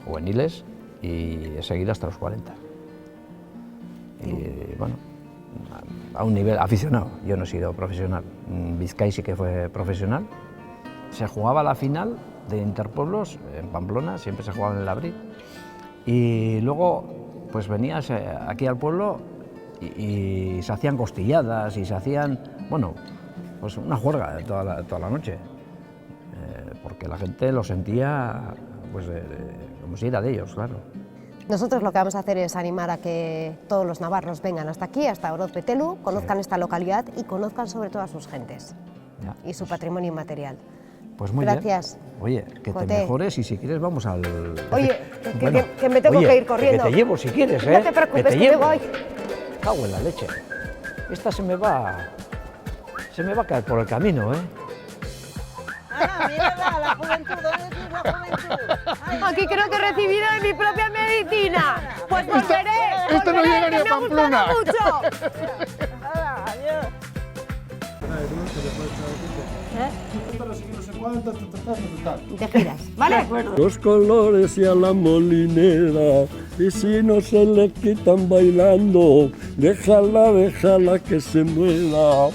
S11: juveniles, y he seguido hasta los 40. Y bueno, a un nivel aficionado, yo no he sido profesional. Vizcay sí que fue profesional. Se jugaba la final de Interpueblos en Pamplona, siempre se jugaba en el Abril. Y luego pues venías aquí al pueblo y se hacían costilladas y se hacían, bueno, pues una juerga toda la noche. Porque la gente lo sentía pues como si era de ellos, claro.
S5: Nosotros lo que vamos a hacer es animar a que todos los navarros vengan hasta aquí, hasta Orozpetelu, conozcan esta localidad y conozcan sobre todo a sus gentes y su patrimonio inmaterial.
S11: Pues muy
S5: Gracias.
S11: bien. Oye, que
S5: Jote.
S11: te mejores y si quieres vamos al...
S5: Oye,
S11: Bueno,
S5: que me tengo
S11: oye,
S5: que ir corriendo.
S11: Que te llevo si quieres,
S5: No te preocupes,
S11: que te
S5: que me
S11: llevo.
S5: voy.
S11: Cago en la leche. Esta se me va a caer por el camino, ¿eh?
S10: Ah, mírala, la juventud, ¿dónde es la juventud?
S5: Aquí creo que he recibido de mi propia medicina. Pues volveré.
S2: Esto no llega ni a Pamplona.
S5: Mucho.
S10: Adiós.
S5: Te giras, ¿vale?
S9: Los colores y a la molinera, y si no se le quitan bailando, déjala que se mueva.